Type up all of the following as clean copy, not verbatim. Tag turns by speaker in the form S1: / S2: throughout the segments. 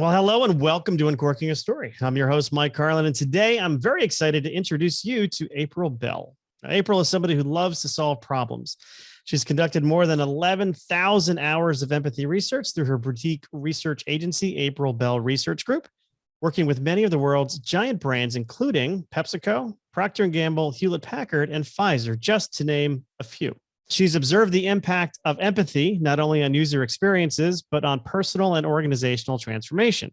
S1: Well, hello and welcome to Uncorking a Story. I'm your host, Mike Carlin, and today I'm very excited to introduce you to April Bell. Now, April is somebody who loves to solve problems. She's conducted more than 11,000 hours of empathy research through her boutique research agency, April Bell Research Group, working with many of the world's giant brands, including PepsiCo, Procter & Gamble, Hewlett Packard, and Pfizer, just to name a few. She's observed the impact of empathy, not only on user experiences, but on personal and organizational transformation,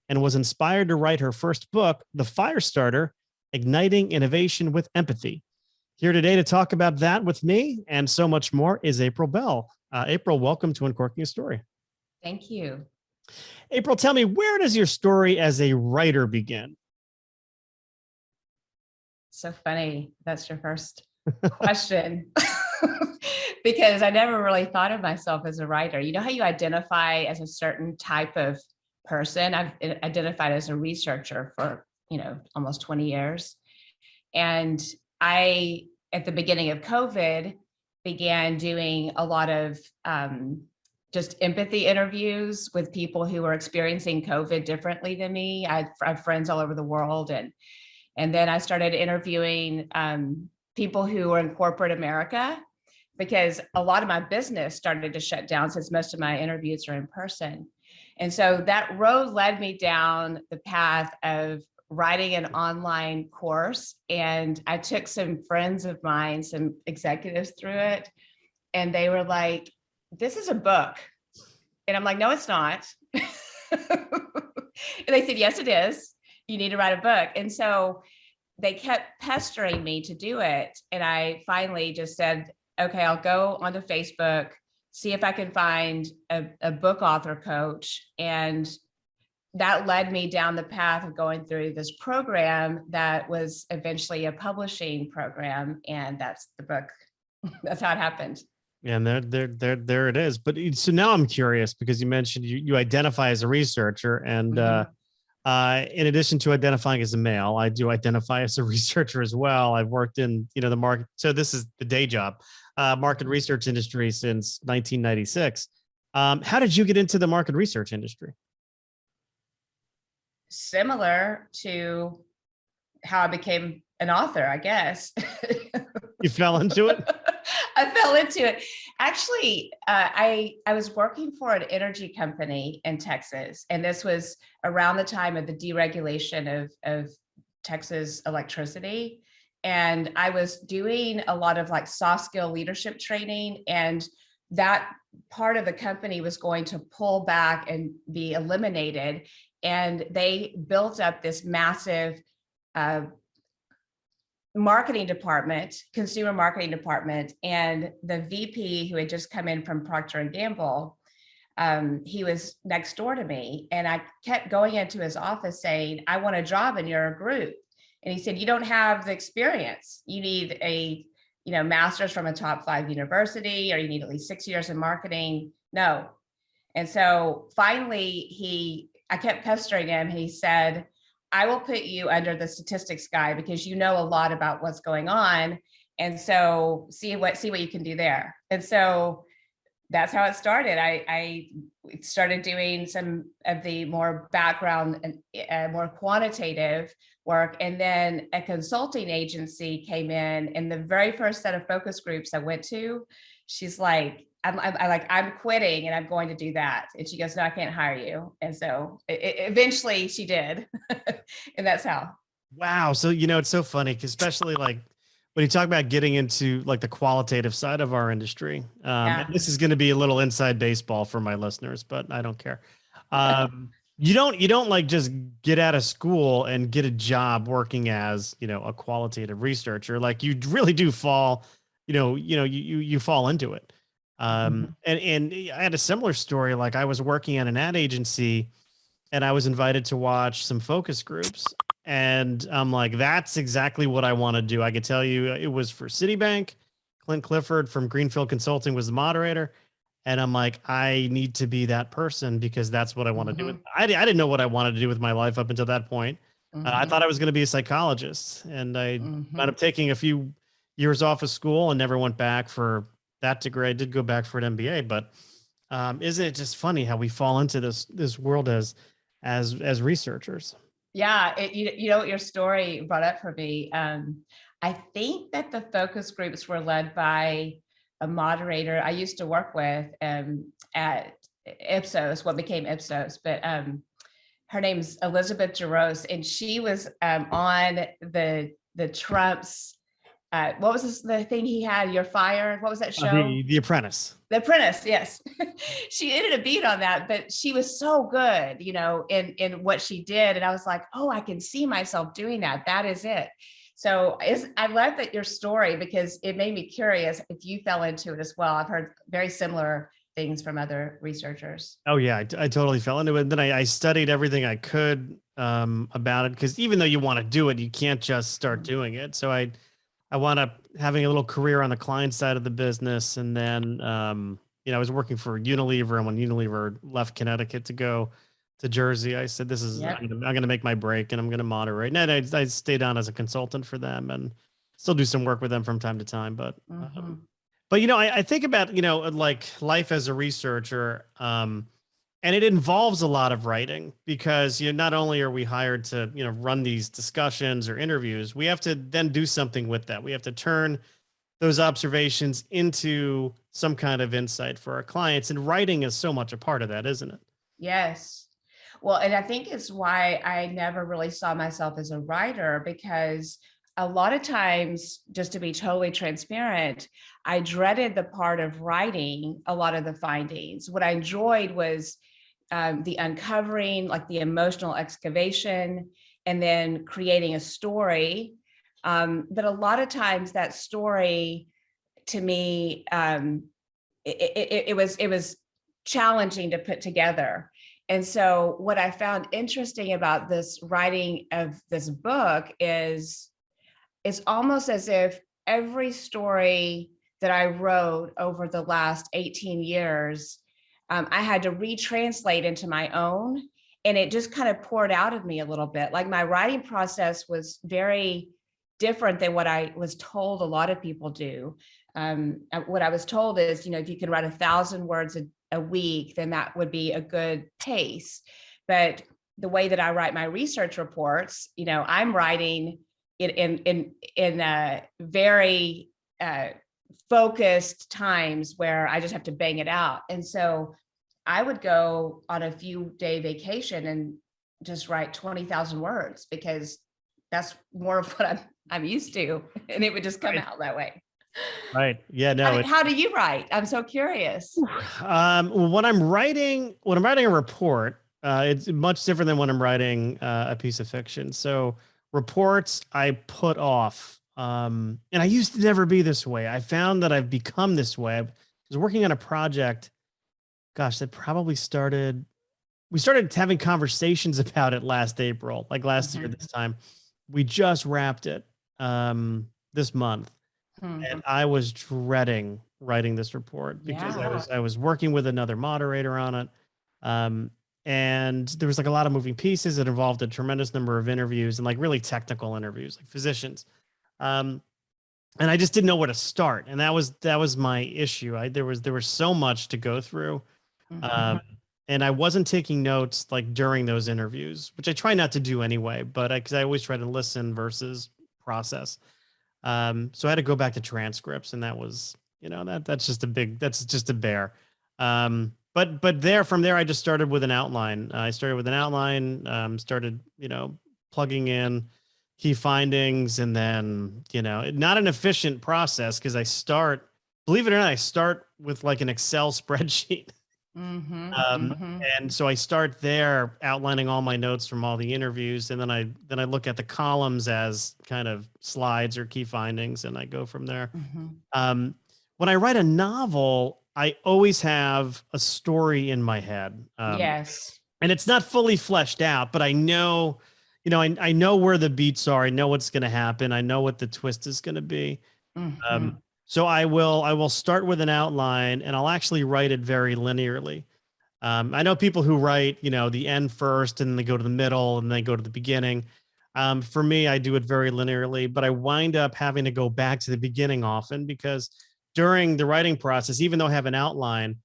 S1: and was inspired to write her first book, The Firestarter, Igniting Innovation with Empathy. Here today to talk about that with me and so much more is April Bell. April, welcome to Uncorking a Story.
S2: Thank you.
S1: April, tell me, where does your story as a writer begin?
S2: So funny. That's your first question. Because I never really thought of myself as a writer. You know how you identify as a certain type of person? I've identified as a researcher for, almost 20 years. And I, at the beginning of COVID, began doing a lot of just empathy interviews with people who were experiencing COVID differently than me. I have friends all over the world. And then I started interviewing people who were in corporate America, because a lot of my business started to shut down since most of my interviews are in person. And so that road led me down the path of writing an online course. And I took some friends of mine, some executives through it, and they were like, "This is a book." And I'm like, "No, it's not." And they said, "Yes, it is. You need to write a book." And so they kept pestering me to do it. And I finally just said, okay, I'll go onto Facebook, see if I can find a book author coach. And that led me down the path of going through this program that was eventually a publishing program. And that's the book. That's how it happened.
S1: Yeah, and there it is. But so now I'm curious, because you mentioned you identify as a researcher, and in addition to identifying as a male, I do identify as a researcher as well. I've worked in, the market. So this is the day job, market research industry since 1996. How did you get into the market research industry?
S2: Similar to how I became an author, I guess.
S1: You fell into it?
S2: I fell into it. Actually, I was working for an energy company in Texas, and this was around the time of the deregulation of Texas electricity. And I was doing a lot of like soft skill leadership training, and that part of the company was going to pull back and be eliminated. And they built up this massive marketing department, consumer marketing department, and the VP, who had just come in from Procter & Gamble, he was next door to me, and I kept going into his office saying, "I want a job in your group." And he said, "You don't have the experience. You need a master's from a top 5 university, or you need at least 6 years in marketing." No. And so finally I kept pestering him. He said, "I will put you under the statistics guy, because you know a lot about what's going on. And so see what you can do there." And so that's how it started. I started doing some of the more background and more quantitative work. And then a consulting agency came in, and the very first set of focus groups I went to, she's like, I'm quitting and I'm going to do that. And she goes, "No, I can't hire you." And so eventually she did. And that's how.
S1: Wow. So, it's so funny, 'cause especially like when you talk about getting into like the qualitative side of our industry, and this is going to be a little inside baseball for my listeners, but I don't care. You don't like just get out of school and get a job working as, a qualitative researcher. Like you really do fall, you fall into it. And I had a similar story. Like I was working at an ad agency, and I was invited to watch some focus groups, and I'm like, that's exactly what I want to do. I could tell you it was for Citibank. Clint Clifford from Greenfield Consulting was the moderator. And I'm like, I need to be that person, because that's what I want to do. I didn't know what I wanted to do with my life up until that point. I thought I was going to be a psychologist, and I ended up taking a few years off of school and never went back for that degree. I did go back for an MBA, but isn't it just funny how we fall into this world as as researchers.
S2: Yeah, you know what your story brought up for me. I think that the focus groups were led by a moderator I used to work with at Ipsos, what became Ipsos, but her name's Elizabeth Jaros, and she was on the Trump's. What was the thing he had? You're Fired. What was that show?
S1: The Apprentice.
S2: The Apprentice, yes. She ended up being on that, but she was so good, in what she did. And I was like, oh, I can see myself doing that. That is it. So I love that your story, because it made me curious if you fell into it as well. I've heard very similar things from other researchers.
S1: Oh yeah, I totally fell into it. And then I studied everything I could about it, because even though you want to do it, you can't just start doing it. So I wound up having a little career on the client side of the business. And then, I was working for Unilever, and when Unilever left Connecticut to go to Jersey, I said, this is,
S2: Yep.
S1: I'm going to make my break, and I'm going to moderate. And I stayed on as a consultant for them, and still do some work with them from time to time. But, I think about, like life as a researcher, and it involves a lot of writing, because not only are we hired to run these discussions or interviews, we have to then do something with that. We have to turn those observations into some kind of insight for our clients, and writing is so much a part of that, isn't it?
S2: Yes. Well, and I think it's why I never really saw myself as a writer, because a lot of times, just to be totally transparent, I dreaded the part of writing a lot of the findings. What I enjoyed was the uncovering, like the emotional excavation, and then creating a story. But a lot of times that story, to me, it was challenging to put together. And so what I found interesting about this writing of this book is it's almost as if every story that I wrote over the last 18 years, I had to retranslate into my own, and it just kind of poured out of me a little bit. Like my writing process was very different than what I was told a lot of people do. What I was told is, if you could write 1,000 words a week, then that would be a good pace. But the way that I write my research reports, I'm writing in very focused times where I just have to bang it out. And so I would go on a few day vacation and just write 20,000 words, because that's more of what I'm used to. And it would just come out that way.
S1: Right. Yeah. No.
S2: How do you write? I'm so curious.
S1: When I'm writing a report, it's much different than when I'm writing a piece of fiction. So reports I put off, and I used to never be this way. I found that I've become this way. I was working on a project, gosh, that probably we started having conversations about it last April, like last year this time. We just wrapped it this month. And I was dreading writing this report, because I was working with another moderator on it. And there was like a lot of moving pieces. It involved a tremendous number of interviews, and like really technical interviews, like physicians. And I just didn't know where to start. And that was my issue. There was so much to go through. And I wasn't taking notes like during those interviews, which I try not to do anyway, but because I always try to listen versus process. So I had to go back to transcripts, and that was, that's just a bear. But from there, I just started with an outline. I started with an outline, started, plugging in key findings, and then, not an efficient process, because believe it or not, I start with like an Excel spreadsheet. And so I start there outlining all my notes from all the interviews. And then I look at the columns as kind of slides or key findings, and I go from there. When I write a novel, I always have a story in my head.
S2: Yes.
S1: And it's not fully fleshed out, but I know, I know where the beats are. I know what's going to happen. I know what the twist is going to be. So I will start with an outline, and I'll actually write it very linearly. I know people who write, the end first, and then they go to the middle, and they go to the beginning. For me, I do it very linearly, but I wind up having to go back to the beginning often, because during the writing process, even though I have an outline,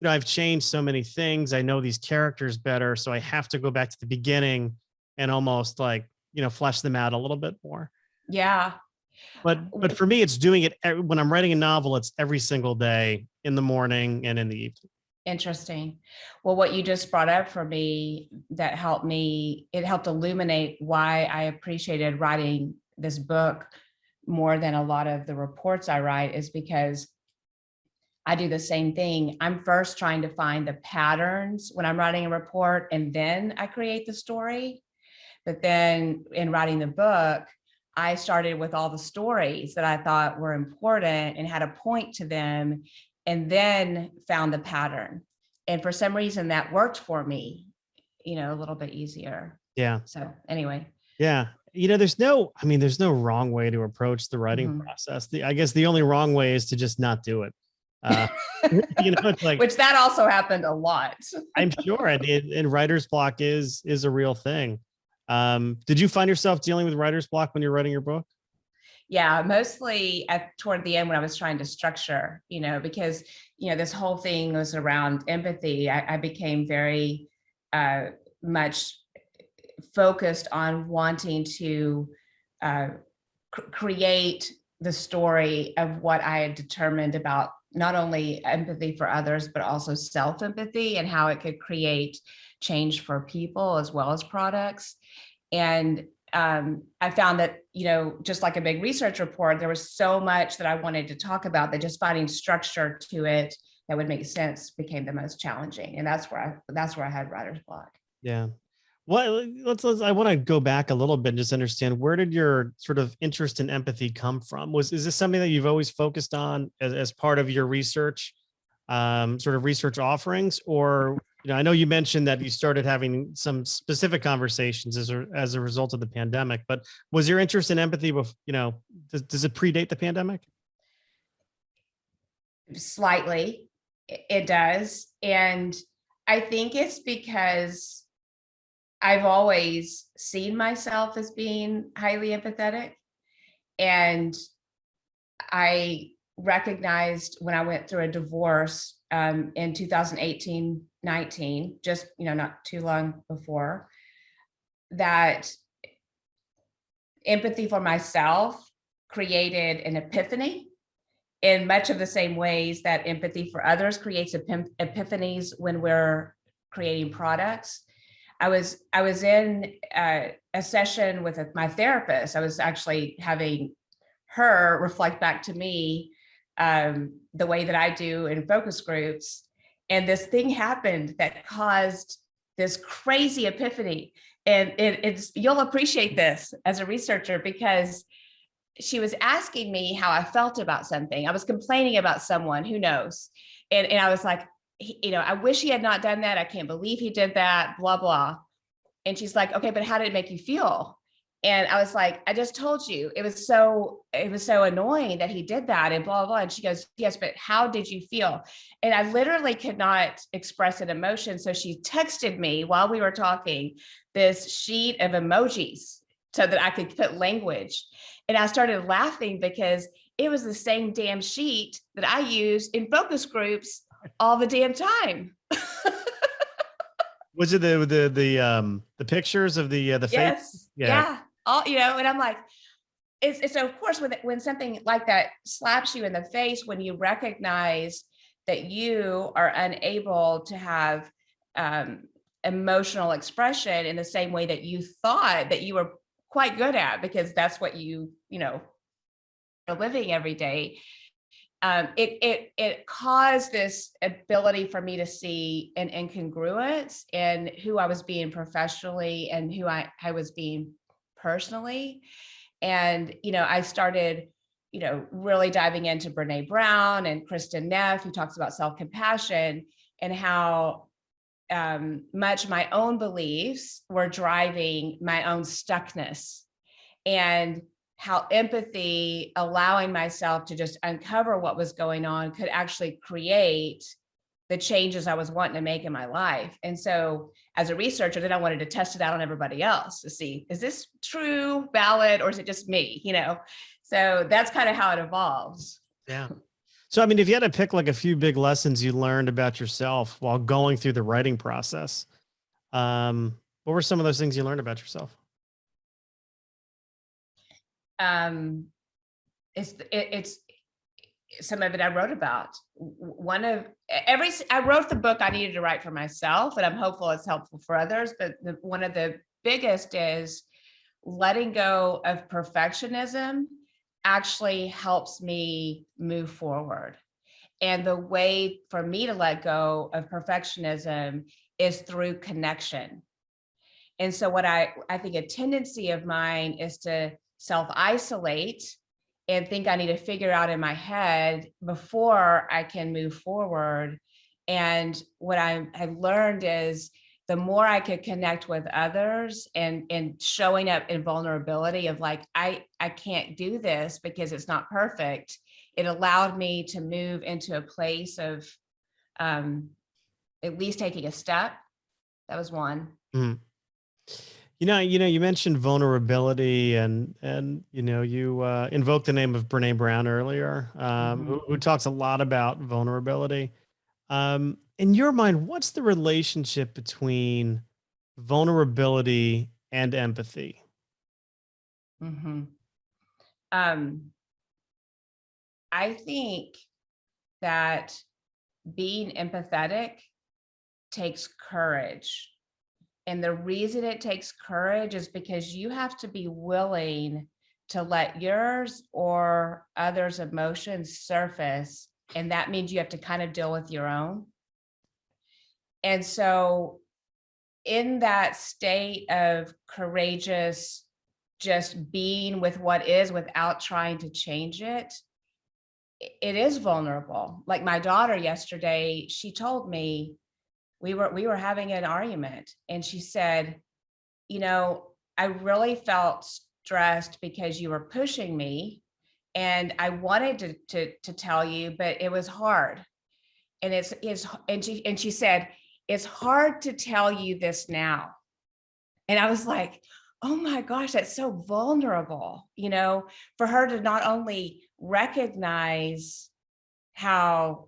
S1: I've changed so many things. I know these characters better. So I have to go back to the beginning and almost like, flesh them out a little bit more.
S2: Yeah.
S1: But for me, it's doing it when I'm writing a novel, it's every single day in the morning and in the evening.
S2: Interesting. Well, what you just brought up for me, it helped illuminate why I appreciated writing this book more than a lot of the reports I write, is because I do the same thing. I'm first trying to find the patterns when I'm writing a report, and then I create the story. But then in writing the book, I started with all the stories that I thought were important and had a point to them, and then found the pattern. And for some reason that worked for me, a little bit easier.
S1: Yeah.
S2: So anyway.
S1: Yeah. There's no wrong way to approach the writing process. I guess the only wrong way is to just not do it. It's like,
S2: which that also happened a lot.
S1: I'm sure. And writer's block is a real thing. Did you find yourself dealing with writer's block when you're writing your book?
S2: Yeah, mostly toward the end when I was trying to structure, because, this whole thing was around empathy. I became very much focused on wanting to create the story of what I had determined about not only empathy for others, but also self-empathy and how it could create change for people as well as products. And I found that, just like a big research report, there was so much that I wanted to talk about that just finding structure to it that would make sense became the most challenging. And that's where I had writer's block.
S1: Yeah. Well, I want to go back a little bit and just understand, where did your sort of interest in empathy come from? Is this something that you've always focused on as part of your research, sort of research offerings? Or, I know you mentioned that you started having some specific conversations as a result of the pandemic, but was your interest in empathy, does it predate the pandemic?
S2: Slightly, it does. And I think it's because I've always seen myself as being highly empathetic. And I recognized when I went through a divorce in 2018-19, just, not too long before, that empathy for myself created an epiphany in much of the same ways that empathy for others creates epiphanies when we're creating products. I was in a session with my therapist. I was actually having her reflect back to me the way that I do in focus groups. And this thing happened that caused this crazy epiphany. And you'll appreciate this as a researcher, because she was asking me how I felt about something. I was complaining about someone, who knows? And I was like, I wish he had not done that. I can't believe he did that, blah, blah. And she's like, okay, but how did it make you feel? And I was like, I just told you, it was so annoying that he did that and blah, blah. And she goes, yes, but how did you feel? And I literally could not express an emotion. So she texted me while we were talking this sheet of emojis so that I could put language. And I started laughing because it was the same damn sheet that I use in focus groups all the damn time.
S1: Was it the pictures of the face?
S2: Yes. Yeah. All, and I'm like, it's so, of course, when something like that slaps you in the face, when you recognize that you are unable to have emotional expression in the same way that you thought that you were quite good at, because that's what you are living every day. It caused this ability for me to see an incongruence in who I was being professionally and who I was being personally. And, I started, really diving into Brene Brown and Kristen Neff, who talks about self-compassion, and how much my own beliefs were driving my own stuckness, and how empathy, allowing myself to just uncover what was going on, could actually create the changes I was wanting to make in my life. And so as a researcher, then I wanted to test it out on everybody else to see, is this true, valid, or is it just me? So that's kind of how it evolves.
S1: Yeah. So, I mean, if you had to pick like a few big lessons you learned about yourself while going through the writing process, what were some of those things you learned about yourself?
S2: Um, it's some of it I wrote about. One of I wrote the book I needed to write for myself, and I'm hopeful it's helpful for others. But one of the biggest is letting go of perfectionism actually helps me move forward. And the way for me to let go of perfectionism is through connection. And so what I think a tendency of mine is to self-isolate and think I need to figure out in my head before I can move forward. And what I've learned is the more I could connect with others and showing up in vulnerability of like, I can't do this because it's not perfect. It allowed me to move into a place of um, at least taking a step. That was one.
S1: Mhm. You mentioned vulnerability and you invoked the name of Brene Brown earlier,
S2: Mhm.
S1: who talks a lot about vulnerability. In your mind, what's the relationship between vulnerability and empathy?
S2: Mhm. Um, I think that being empathetic takes courage. And the reason it takes courage is because you have to be willing to let yours or others' emotions surface. And that means you have to kind of deal with your own. And so, in that state of courageous, just being with what is without trying to change it, it is vulnerable. Like my daughter yesterday, she told me we were having an argument and she said, you know, I really felt stressed because you were pushing me and I wanted to tell you, but it was hard. And she said, it's hard to tell you this now. And I was like, oh my gosh, that's so vulnerable, for her to not only recognize how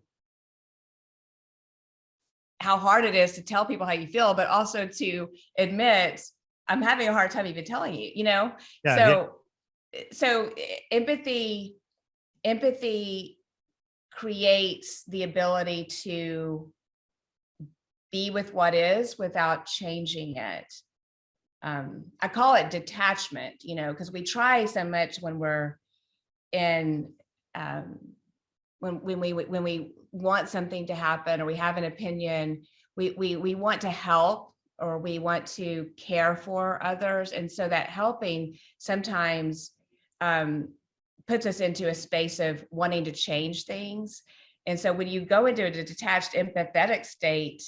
S2: hard it is to tell people how you feel, but also to admit I'm having a hard time even telling you.
S1: Yeah, yeah.
S2: So empathy creates the ability to be with what is without changing it. I call it detachment, because we try so much when we're in um, when we want something to happen or we have an opinion, we want to help or we want to care for others, and so that helping sometimes um, puts us into a space of wanting to change things. And so when you go into a detached empathetic state,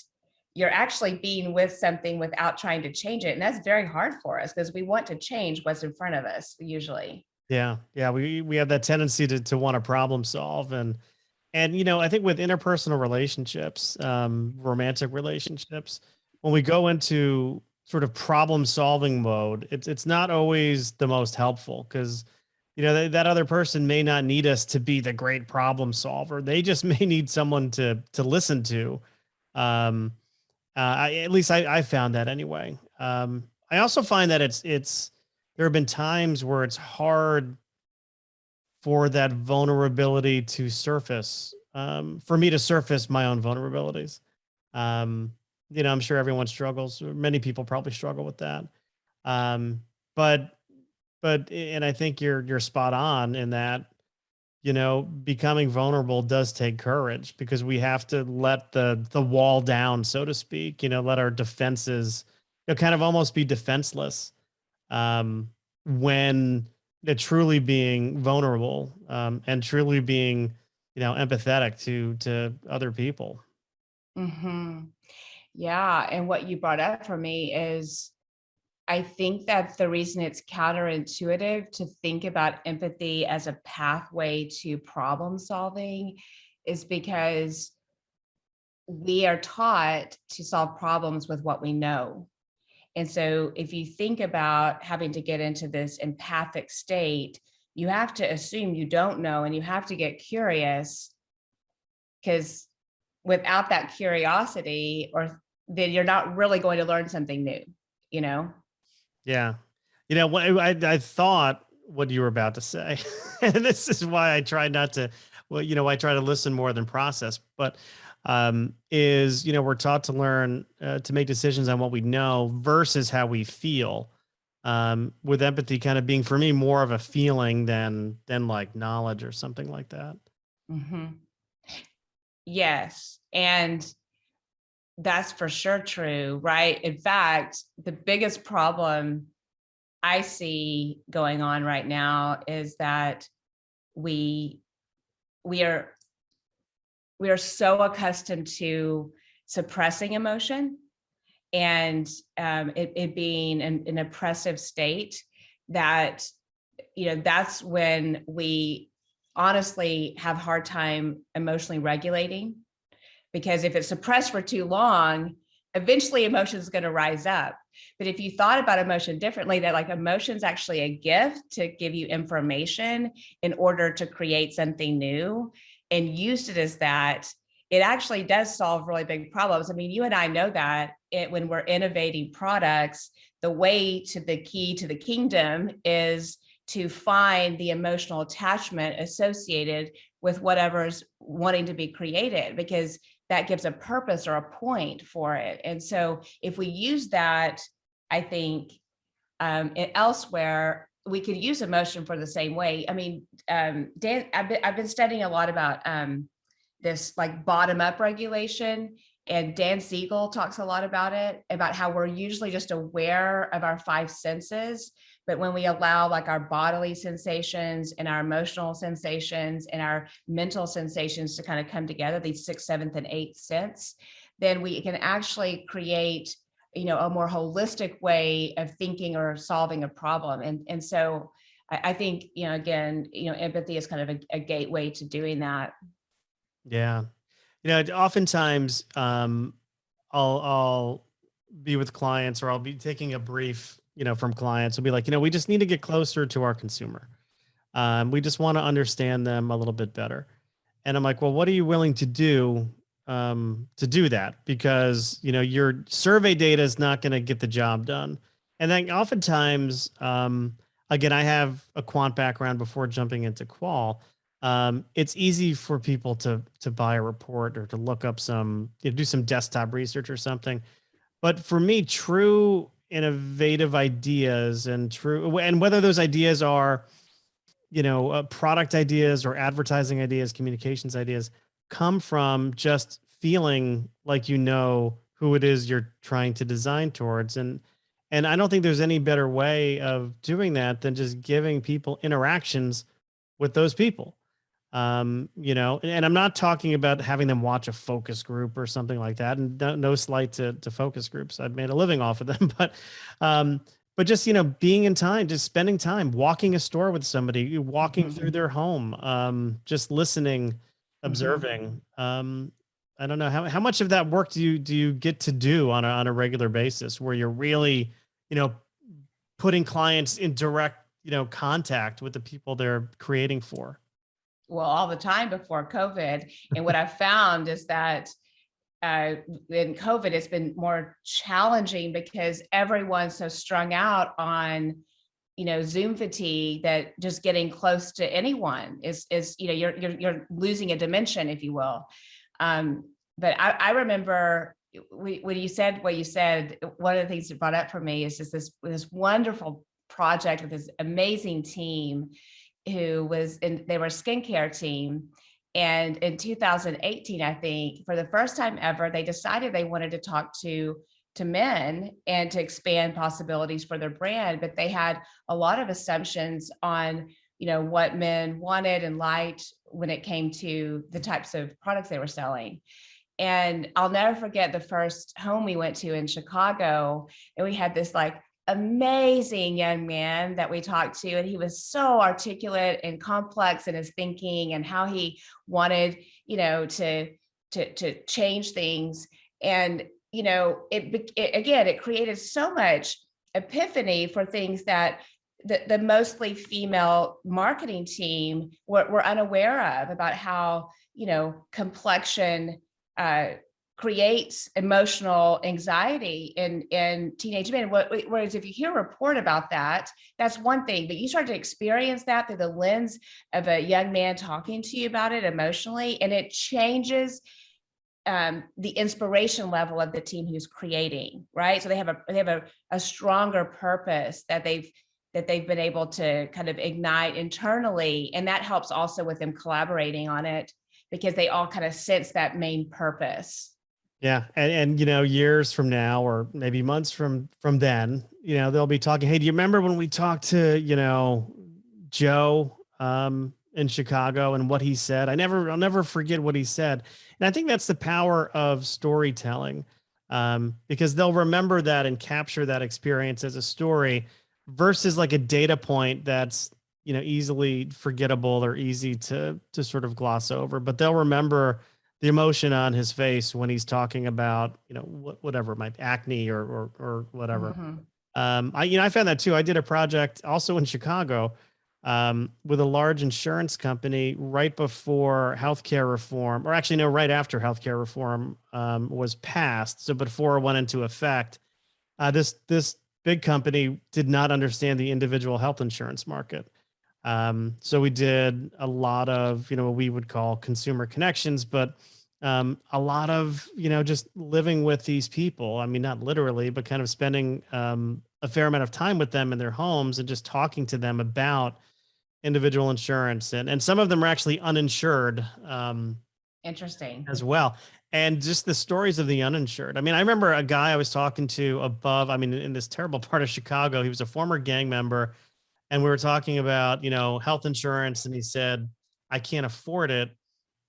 S2: you're actually being with something without trying to change it, and that's very hard for us because we want to change what's in front of us usually.
S1: Yeah, yeah, we have that tendency to want to problem solve, and I think with interpersonal relationships, romantic relationships, when we go into sort of problem solving mode, it's not always the most helpful because that other person may not need us to be the great problem solver. They just may need someone to listen to. Um, at least I found that anyway. I also find that it's there have been times where it's hard for that vulnerability to surface, for me to surface my own vulnerabilities. Um, I'm sure everyone struggles. Many people probably struggle with that. Um, but and I think you're spot on in that, becoming vulnerable does take courage because we have to let the wall down, so to speak, let our defenses, kind of almost be defenseless, when truly being vulnerable, and truly being, empathetic to other people.
S2: Hmm. Yeah, and what you brought up for me is I think that the reason it's counterintuitive to think about empathy as a pathway to problem solving is because we are taught to solve problems with what we know. And so if you think about having to get into this empathic state, you have to assume you don't know and you have to get curious because without that curiosity, or then you're not really going to learn something new, you know?
S1: Yeah. What I thought what you were about to say, and this is why I try not to, well, I try to listen more than process, but is, we're taught to learn to make decisions on what we know versus how we feel. With empathy kind of being for me more of a feeling than like knowledge or something like that.
S2: Mhm. Yes. And that's for sure true, right? In fact, the biggest problem I see going on right now is that we we are we are so accustomed to suppressing emotion, and it being an oppressive state, that that's when we honestly have hard time emotionally regulating, because if it's suppressed for too long, eventually emotion is going to rise up. But if you thought about emotion differently, that like emotion's actually a gift to give you information in order to create something new, and used it as that, it actually does solve really big problems. I mean, you and I know that when we're innovating products, the way to the key to the kingdom is to find the emotional attachment associated with whatever's wanting to be created, because that gives a purpose or a point for it. And so if we use that, I think elsewhere, we could use emotion for the same way. I mean, Dan, I've been studying a lot about this like bottom up regulation. And Dan Siegel talks a lot about it, about how we're usually just aware of our five senses. But when we allow like our bodily sensations and our emotional sensations and our mental sensations to kind of come together, these sixth, seventh, and eighth sense, then we can actually create, a more holistic way of thinking or solving a problem. And so I think, again, empathy is kind of a gateway to doing that.
S1: Yeah. Oftentimes, I'll be with clients or I'll be taking a brief, from clients. I'll be like, we just need to get closer to our consumer. We just want to understand them a little bit better. And I'm like, well, what are you willing to do that? Because, your survey data is not going to get the job done. And then oftentimes, again, I have a quant background before jumping into qual. It's easy for people to buy a report or to look up some, do some desktop research or something. But for me, true innovative ideas and whether those ideas are, product ideas or advertising ideas, communications ideas, come from just feeling like who it is you're trying to design towards. And I don't think there's any better way of doing that than just giving people interactions with those people. And I'm not talking about having them watch a focus group or something like that. And no slight to focus groups. I've made a living off of them, but just, being in time, just spending time, walking a store with somebody, walking through their home, just listening, observing. I don't know how much of that work do you get to do on a regular basis where you're really, you know, putting clients in direct, contact with the people they're creating for.
S2: Well, all the time before COVID. And what I've found is that in COVID, it's been more challenging because everyone's so strung out on, Zoom fatigue, that just getting close to anyone is you're losing a dimension, if you will. But I remember when you said what you said, one of the things that brought up for me is just this wonderful project with this amazing team they were a skincare team. And in 2018, I think, for the first time ever, they decided they wanted to talk to men and to expand possibilities for their brand. But they had a lot of assumptions on, what men wanted and liked when it came to the types of products they were selling. And I'll never forget the first home we went to in Chicago, and we had this like amazing young man that we talked to, and he was so articulate and complex in his thinking and how he wanted, to change things. And it created so much epiphany for things that the mostly female marketing team were unaware of, about how, complexion creates emotional anxiety in teenage men. Whereas if you hear a report about that, that's one thing, but you start to experience that through the lens of a young man talking to you about it emotionally, and it changes the inspiration level of the team who's creating, right? So they have a stronger purpose that they've been able to kind of ignite internally, and that helps also with them collaborating on it, because they all kind of sense that main purpose.
S1: Yeah. And years from now, or maybe months from then, they'll be talking, hey, do you remember when we talked to, Joe in Chicago and what he said? I'll never forget what he said. And I think that's the power of storytelling, because they'll remember that and capture that experience as a story versus like a data point that's, easily forgettable or easy to sort of gloss over, but they'll remember the emotion on his face when he's talking about, whatever, my acne or whatever.
S2: Mhm.
S1: I found that too. I did a project also in Chicago, with a large insurance company right before healthcare reform, or actually no, right after healthcare reform was passed. So before it went into effect, this big company did not understand the individual health insurance market. So we did a lot of, what we would call consumer connections, but a lot of, just living with these people. I mean, not literally, but kind of spending a fair amount of time with them in their homes and just talking to them about individual insurance. And some of them are actually uninsured
S2: Interesting.
S1: as well. And just the stories of the uninsured. I mean, I remember a guy I was talking to above, I mean, in this terrible part of Chicago, he was a former gang member, and we were talking about, health insurance. And he said, I can't afford it.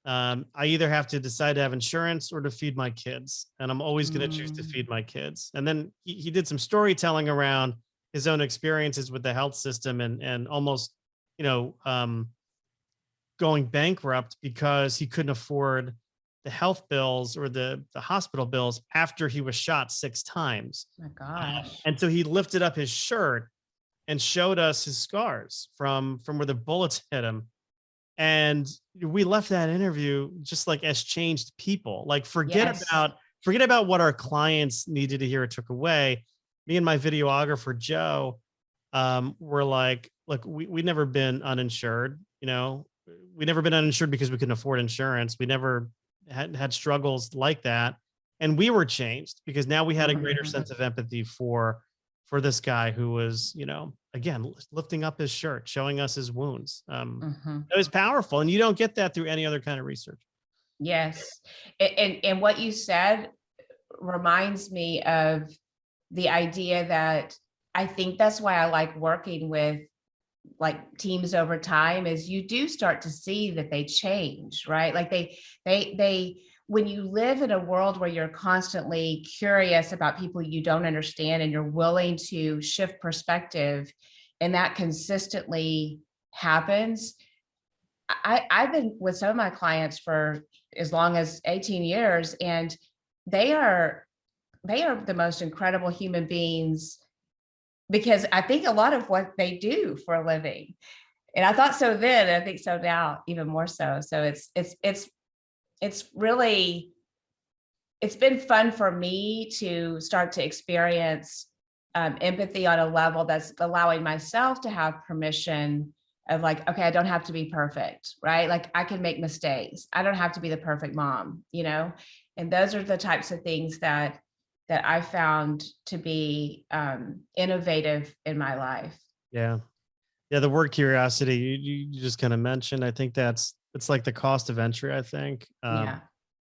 S1: I either have to decide to have insurance or to feed my kids. And I'm always going to choose to feed my kids. And then he did some storytelling around his own experiences with the health system, and almost, going bankrupt because he couldn't afford the health bills or the hospital bills after he was shot 6 times.
S2: My gosh.
S1: And so he lifted up his shirt and showed us his scars from where the bullets hit him. And we left that interview just like as changed people. Like
S2: Yes.
S1: forget about what our clients needed to hear or took away. Me and my videographer Joe were like, look, we'd never been uninsured. We'd never been uninsured because we couldn't afford insurance. We never had struggles like that, and we were changed because now we had a greater sense of empathy for this guy who was, again, lifting up his shirt, showing us his wounds. It was powerful, and you don't get that through any other kind of research.
S2: Yes. And what you said reminds me of the idea that I think that's why I like working with like teams over time, is you do start to see that they change, right? Like they when you live in a world where you're constantly curious about people you don't understand, and you're willing to shift perspective, and that consistently happens. I've been with some of my clients for as long as 18 years, and they are the most incredible human beings, because I think a lot of what they do for a living. And I thought so then, and I think so now, even more so. So it's really, it's been fun for me to start to experience empathy on a level that's allowing myself to have permission of like, okay, I don't have to be perfect, right? Like I can make mistakes. I don't have to be the perfect mom, and those are the types of things that I found to be innovative in my life.
S1: Yeah. Yeah. The word curiosity you just kind of mentioned, I think it's like the cost of entry, I think.
S2: Yeah.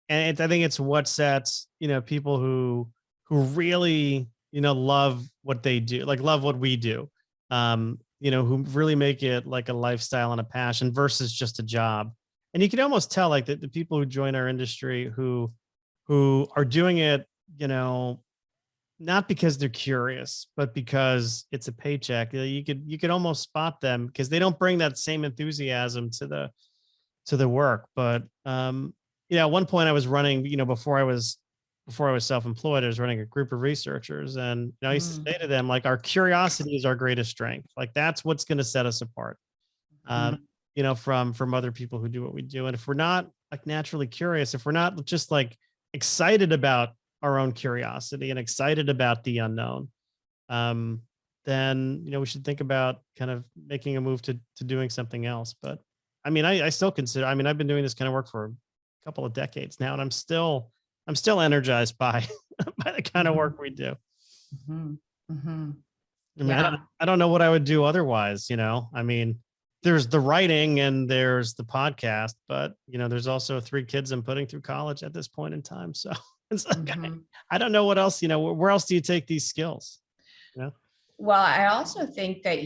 S1: And I think it's what sets, people who really, love what they do, like love what we do, who really make it like a lifestyle and a passion versus just a job. And you can almost tell like the people who join our industry who are doing it, not because they're curious, but because it's a paycheck. You could almost spot them because they don't bring that same enthusiasm to the work. But at one point I was running, before I was before I was self-employed, I was running a group of researchers, and I used to
S2: Mm,
S1: say to them, like, our curiosity is our greatest strength. Like, that's what's going to set us apart, um,
S2: mhm,
S1: from other people who do what we do. And if we're not like naturally curious, if we're not just like excited about our own curiosity and excited about the unknown, um, then we should think about kind of making a move to doing something else. But I mean, I still consider. I mean, I've been doing this kind of work for a couple of decades now, and I'm still energized by by the kind of
S2: mhm,
S1: work we do.
S2: mhm, mhm.
S1: I mean, I don't
S2: Yeah.
S1: I don't know what I would do otherwise. I mean, there's the writing and there's the podcast, but there's also 3 kids I'm putting through college at this point in time. So it's like
S2: Mhm.
S1: I don't know what else. Where else do you take these skills? You know?
S2: Well, I also think that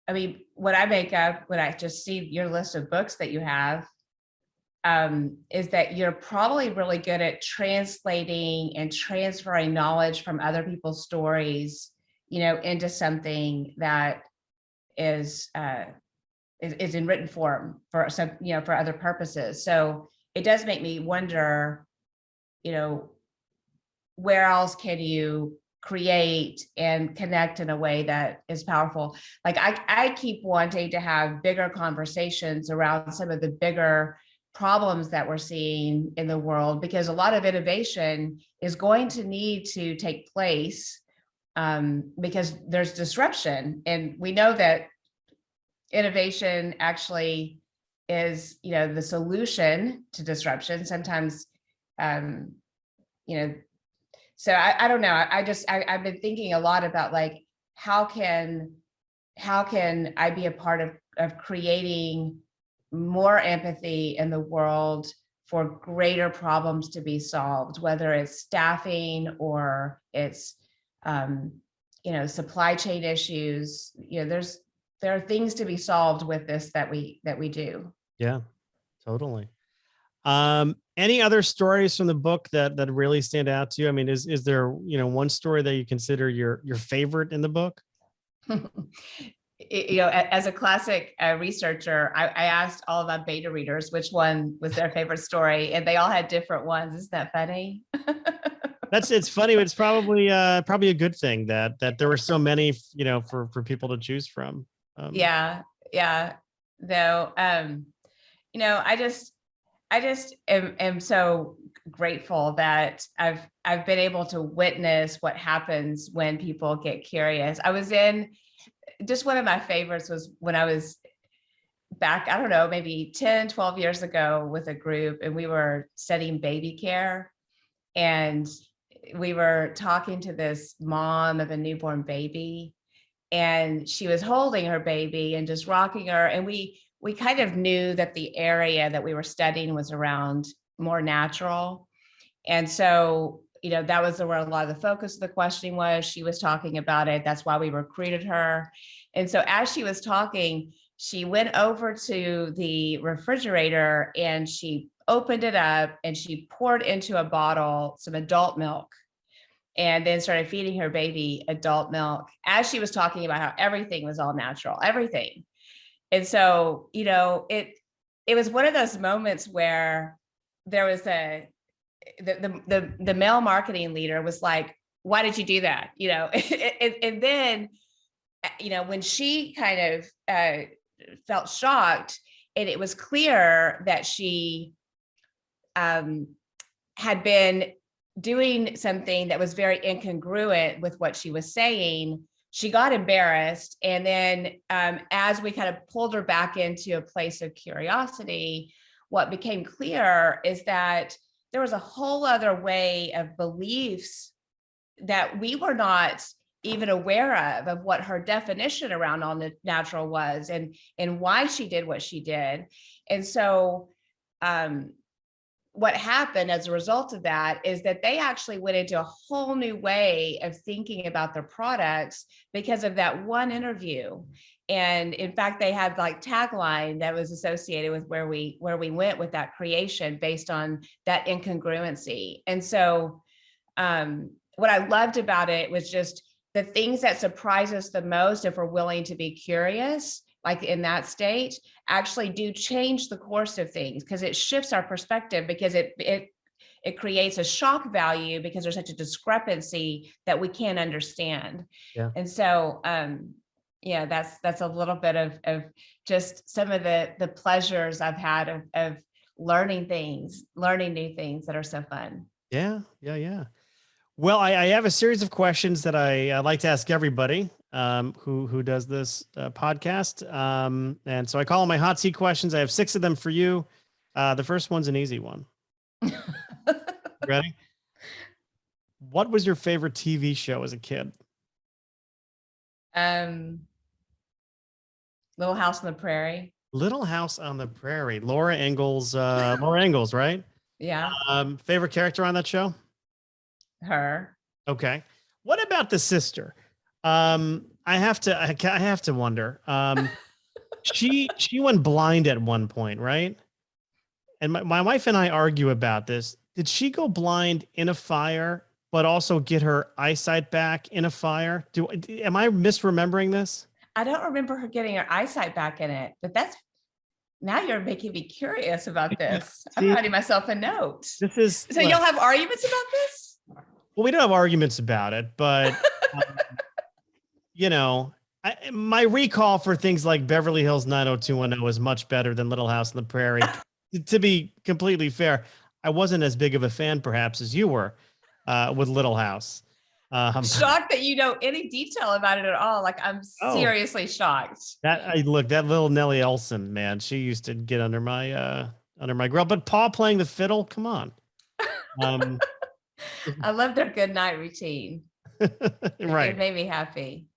S2: I mean, when I make up, when I just see your list of books that you have, is that you're probably really good at translating and transferring knowledge from other people's stories, into something that is is in written form for some, for other purposes. So it does make me wonder, you know, where else can you create and connect in a way that is powerful? Like I keep wanting to have bigger conversations around some of the bigger problems that we're seeing in the world, because a lot of innovation is going to need to take place, because there's disruption. And we know that innovation actually is, the solution to disruption. Sometimes, um, you know, so I don't know. I've been thinking a lot about like how can I be a part of creating more empathy in the world for greater problems to be solved, whether it's staffing or it's um, supply chain issues. There are things to be solved with this that we do.
S1: Yeah, totally. Any other stories from the book that really stand out to you? I mean, is there one story that you consider your favorite in the book?
S2: As a classic researcher, I asked all of our beta readers which one was their favorite story, and they all had different ones. Isn't that funny?
S1: It's funny, but it's probably a good thing that there were so many, for people to choose from.
S2: Yeah, yeah. No, I just am so grateful that I've been able to witness what happens when people get curious. I was in just one of my favorites was when I was back, I don't know, maybe 10, 12 years ago with a group, and we were studying baby care. And we were talking to this mom of a newborn baby, and she was holding her baby and just rocking her. And we kind of knew that the area that we were studying was around more natural. And so, that was where a lot of the focus of the questioning was. She was talking about it. That's why we recruited her. And so as she was talking, she went over to the refrigerator and she opened it up and she poured into a bottle some adult milk, and then started feeding her baby adult milk as she was talking about how everything was all natural, everything. And so, it was one of those moments where there was the male marketing leader was like, why did you do that? And then, when she kind of felt shocked, and it was clear that she um, had been doing something that was very incongruent with what she was saying, she got embarrassed. And then, as we kind of pulled her back into a place of curiosity, what became clear is that there was a whole other way of beliefs that we were not even aware of what her definition around all the natural was, and why she did what she did. And so, what happened as a result of that is that they actually went into a whole new way of thinking about their products because of that one interview. And in fact, they had like tagline that was associated with where we went with that creation based on that incongruency. And so, what I loved about it was just the things that surprise us the most, if we're willing to be curious, like in that state, actually do change the course of things, because it shifts our perspective, because it it creates a shock value because there's such a discrepancy that we can't understand.
S1: Yeah.
S2: And so, yeah, that's a little bit of just some of the pleasures I've had of learning new things that are so fun.
S1: Yeah. Yeah. Yeah. Well, I have a series of questions that I like to ask everybody who does this podcast. And so I call them my hot seat questions. I have 6 of them for you. The first one's an easy one. Ready? What was your favorite TV show as a kid?
S2: Little House on the Prairie.
S1: Little House on the Prairie. Laura Ingalls, right?
S2: Yeah.
S1: Favorite character on that show?
S2: Her.
S1: Okay. What about the sister? I have to wonder. She went blind at one point, right? And my wife and I argue about this. Did she go blind in a fire, but also get her eyesight back in a fire? Am I misremembering this?
S2: I don't remember her getting her eyesight back in it, but now you're making me curious about this. I'm writing myself a note. So you'll have arguments about this?
S1: Well, we don't have arguments about it, but my recall for things like Beverly Hills 90210 is much better than Little House on the Prairie. To be completely fair, I wasn't as big of a fan, perhaps, as you were with Little House.
S2: Shocked that you know any detail about it at all. Like, I'm seriously shocked.
S1: That little Nellie Olson, man, she used to get under my grill. But Paul playing the fiddle, come on.
S2: I love their good night routine.
S1: Right.
S2: It made me happy.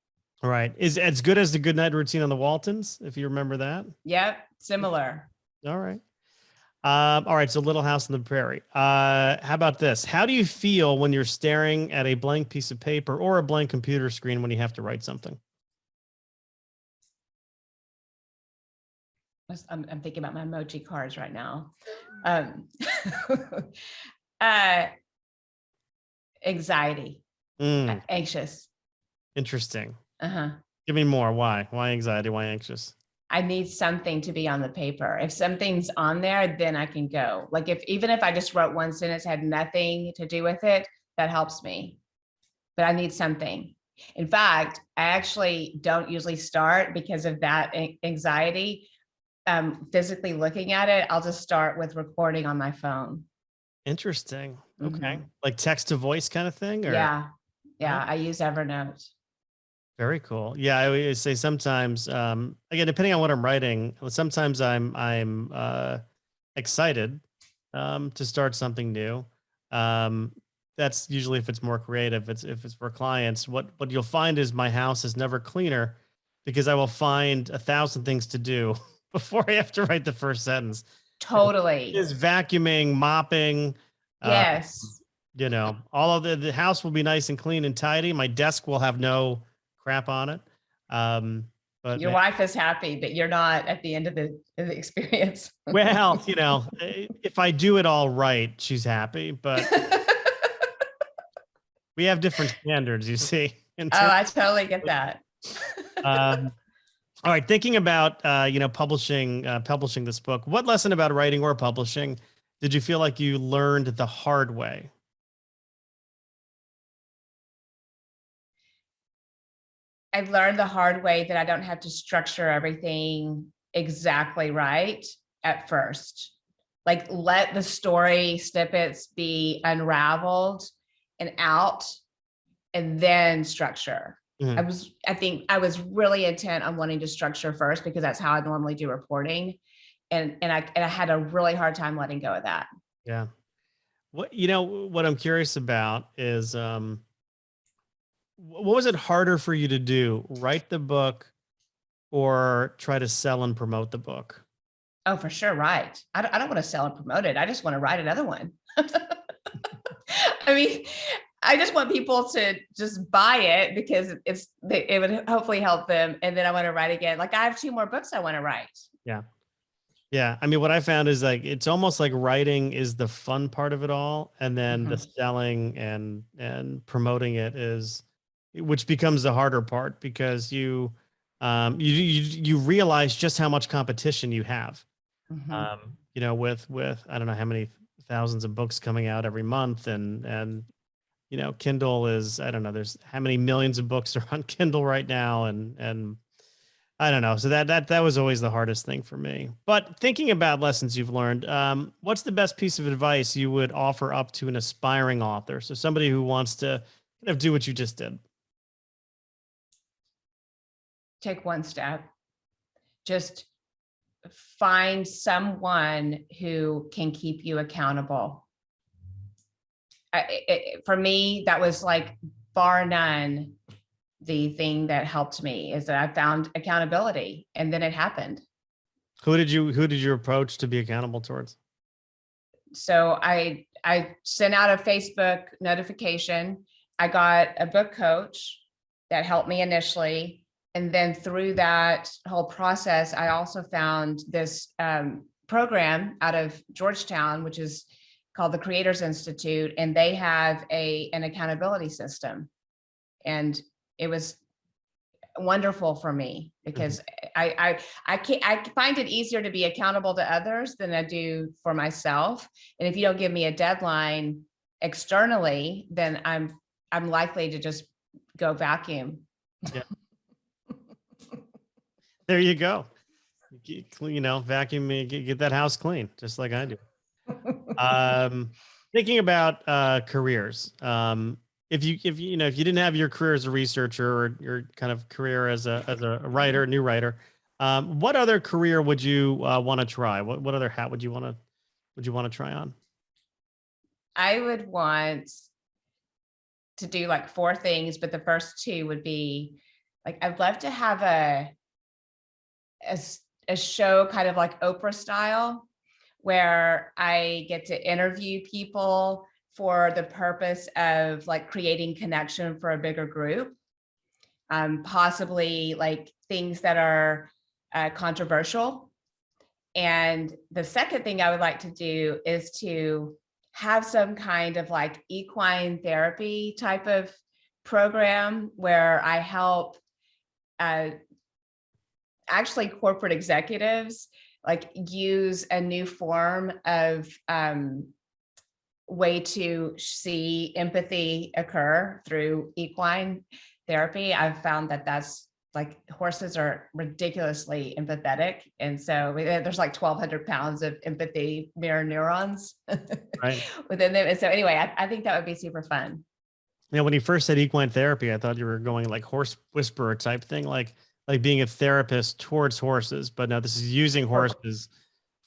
S1: Right. Is as good as the good night routine on the Waltons, if you remember that.
S2: Yep. Similar.
S1: All right. All right. So Little House on the Prairie. How about this? How do you feel when you're staring at a blank piece of paper or a blank computer screen when you have to write something?
S2: I'm thinking about my emoji cards right now. Anxiety. Anxious.
S1: Interesting.
S2: Uh-huh.
S1: Give me more. Why? Why anxiety? Why anxious?
S2: I need something to be on the paper. If something's on there, then I can go. Like, even if I just wrote one sentence, had nothing to do with it, that helps me. But I need something. In fact, I actually don't usually start because of that anxiety. Physically looking at it, I'll just start with recording on my phone.
S1: Interesting. Okay. Like text to voice kind of thing? Or?
S2: Yeah. I use Evernote.
S1: Very cool. Yeah, I always say sometimes, again, depending on what I'm writing, sometimes I'm excited to start something new. That's usually if it's more creative. If it's for clients. What you'll find is my house is never cleaner because I will find 1,000 things to do before I have to write the first sentence.
S2: Totally.
S1: Is vacuuming, mopping.
S2: Yes.
S1: All of the house will be nice and clean and tidy. My desk will have no crap on it. But
S2: your wife is happy, but you're not at the end of the experience.
S1: Well, if I do it all right, she's happy, but we have different standards, you see.
S2: I totally get that.
S1: All right. Thinking about, publishing this book, what lesson about writing or publishing did you feel like you learned the hard way?
S2: I learned the hard way that I don't have to structure everything exactly right at first. Like, let the story snippets be unraveled and out, and then structure. I think I was really intent on wanting to structure first because that's how I normally do reporting. And I had a really hard time letting go of that.
S1: Yeah. What I'm curious about is, what was it harder for you to do? Write the book or try to sell and promote the book?
S2: Oh, for sure. Right. I don't want to sell and promote it. I just want to write another one. I mean, I just want people to just buy it because it would hopefully help them. And then I want to write again. Like, I have 2 more books I want to write. Yeah.
S1: Yeah. I mean, what I found is like, it's almost like writing is the fun part of it all. And then the selling and promoting it which becomes the harder part because you realize just how much competition you have. With I don't know how many thousands of books coming out every month, and Kindle is, I don't know, there's how many millions of books are on Kindle right now, and I don't know. So that was always the hardest thing for me. But thinking about lessons you've learned, what's the best piece of advice you would offer up to an aspiring author? So somebody who wants to kind of do what you just did.
S2: Take one step. Just find someone who can keep you accountable. For me, that was like bar none. The thing that helped me is that I found accountability, and then it happened.
S1: Who did you approach to be accountable towards?
S2: So I sent out a Facebook notification. I got a book coach that helped me initially. And then through that whole process, I also found this program out of Georgetown, which is called the Creators Institute. And they have an accountability system. And it was wonderful for me because I find it easier to be accountable to others than I do for myself. And if you don't give me a deadline externally, then I'm likely to just go vacuum.
S1: Yeah. There you go. Vacuum, get that house clean, just like I do. Thinking about careers. If you didn't have your career as a researcher or your kind of career as a writer, new writer, what other career would you want to try? What other hat would you want to try on?
S2: I would want to do like 4 things, but the first 2 would be like, I'd love to have a show kind of like Oprah style, where I get to interview people for the purpose of like creating connection for a bigger group. Possibly like things that are controversial. And the second thing I would like to do is to have some kind of like equine therapy type of program where I help actually corporate executives like use a new form of way to see empathy occur through equine therapy. I've found that that's like horses are ridiculously empathetic. And so there's like 1,200 pounds of empathy mirror neurons
S1: Right.
S2: within them. And so anyway, I think that would be super fun.
S1: When you first said equine therapy, I thought you were going like horse whisperer type thing, like being a therapist towards horses. But no, this is using horses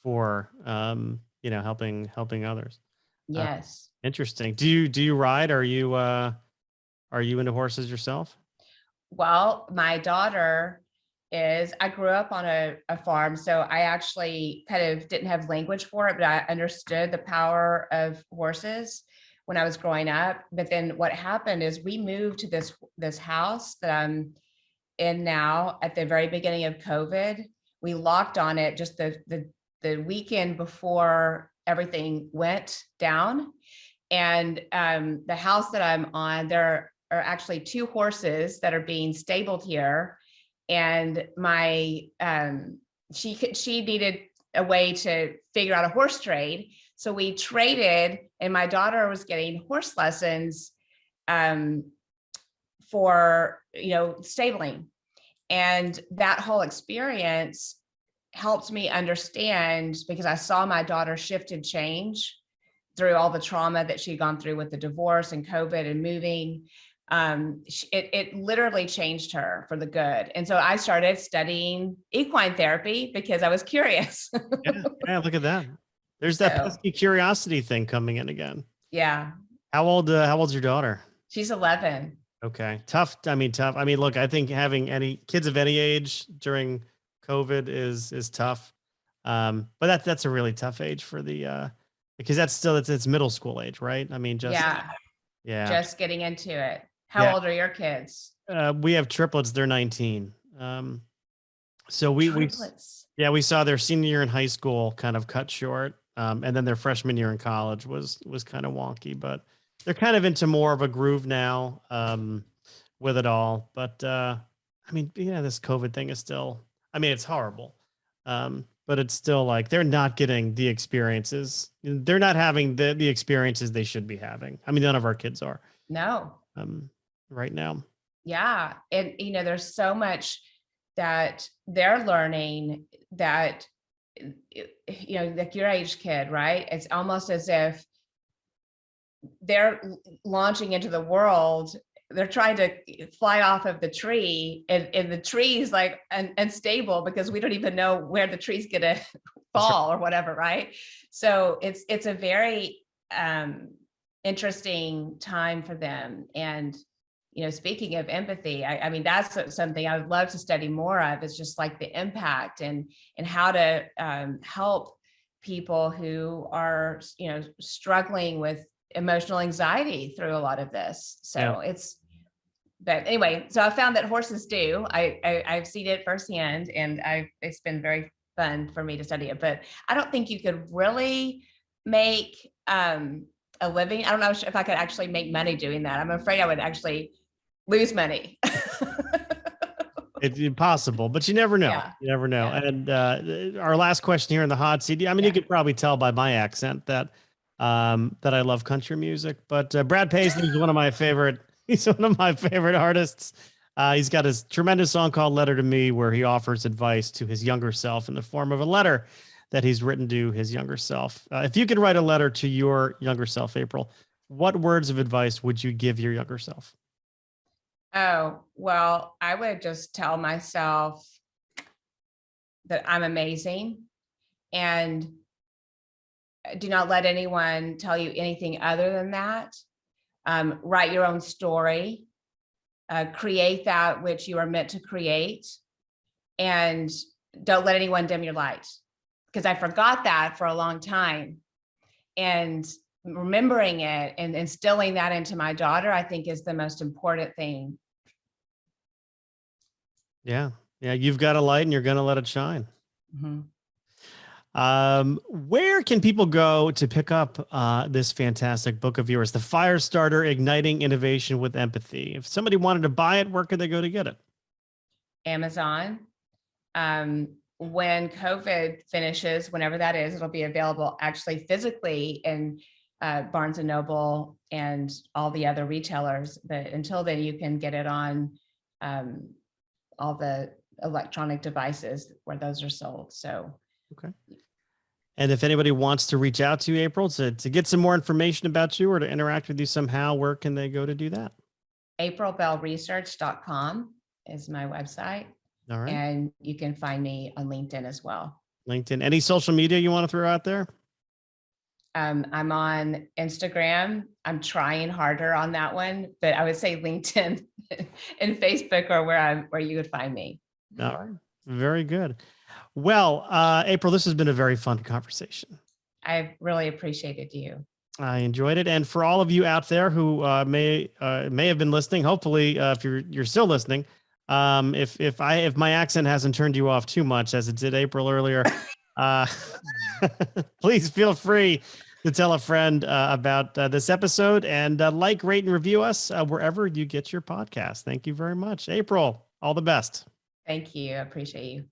S1: for helping others.
S2: Yes.
S1: Interesting. Do you ride? Are you into horses yourself?
S2: Well, my daughter I grew up on a farm, so I actually kind of didn't have language for it, but I understood the power of horses when I was growing up. But then what happened is we moved to this house that I'm in now at the very beginning of COVID. We locked on it just the weekend before everything went down. And the house that I'm on, there are actually 2 horses that are being stabled here. And she needed a way to figure out a horse trade. So we traded, and my daughter was getting horse lessons for, stabling. And that whole experience helped me understand, because I saw my daughter shift and change through all the trauma that she'd gone through with the divorce and COVID and moving. It literally changed her for the good. And so I started studying equine therapy because I was curious.
S1: Yeah, look at that. There's that pesky curiosity thing coming in again.
S2: Yeah.
S1: How old's your daughter?
S2: She's 11.
S1: Okay. Tough. I mean, look, I think having any kids of any age during COVID is tough. But that's a really tough age for because it's middle school age, right? I mean,
S2: yeah, just getting into it. How old are your kids?
S1: We have triplets. They're 19. So we saw their senior year in high school kind of cut short. And then their freshman year in college was kind of wonky, but they're kind of into more of a groove now with it all. But I mean, this COVID thing is still, I mean, it's horrible. but it's still like they're not getting the experiences. They're not having the experiences they should be having. I mean, none of our kids are
S2: No.
S1: right now.
S2: Yeah. And, there's so much that they're learning that, like your age kid, right? It's almost as if they're launching into the world. They're trying to fly off of the tree, and the tree's like unstable because we don't even know where the tree's gonna fall or whatever, right? So it's a very interesting time for them. And speaking of empathy, I mean that's something I would love to study more of. Is just like the impact and how to help people who are struggling with emotional anxiety through a lot of this. So but anyway, so I found that horses do. I've seen it firsthand, and it's been very fun for me to study it. But I don't think you could really make a living. I don't know if I could actually make money doing that. I'm afraid I would actually lose money.
S1: It's impossible, but you never know.
S2: Yeah.
S1: You never know.
S2: Yeah.
S1: And our last question here in the hot seat. I mean, you could probably tell by my accent that I love country music. But Brad Paisley is one of my favorite. He's one of my favorite artists. He's got his tremendous song called "Letter to Me," where he offers advice to his younger self in the form of a letter that he's written to his younger self. If you could write a letter to your younger self, April, what words of advice would you give your younger self?
S2: Oh, well, I would just tell myself that I'm amazing, and do not let anyone tell you anything other than that. Write your own story, create that which you are meant to create, and don't let anyone dim your light. Because I forgot that for a long time. And remembering it and instilling that into my daughter, I think is the most important thing.
S1: Yeah. Yeah. You've got a light and you're going to let it shine.
S2: Mm-hmm.
S1: Where can people go to pick up this fantastic book of yours, The Firestarter: Igniting Innovation with Empathy? If somebody wanted to buy it, where could they go to get it?
S2: Amazon. When COVID finishes, whenever that is, it'll be available actually physically in Barnes and Noble and all the other retailers. But until then, you can get it on all the electronic devices where those are sold. So,
S1: okay. And if anybody wants to reach out to you, April, to get some more information about you or to interact with you somehow, where can they go to do that?
S2: aprilbellresearch.com is my website.
S1: All right.
S2: And you can find me on LinkedIn as well.
S1: LinkedIn. Any social media you want to throw out there?
S2: I'm on Instagram. I'm trying harder on that one, but I would say LinkedIn and Facebook are where you would find me.
S1: All right. Very good. Well, April, this has been a very fun conversation.
S2: I've really appreciated you.
S1: I enjoyed it. And for all of you out there who may have been listening, hopefully, if you're still listening, if my accent hasn't turned you off too much as it did April earlier, please feel free to tell a friend about this episode and like, rate, and review us wherever you get your podcast. Thank you very much, April. All the best.
S2: Thank you. I appreciate you.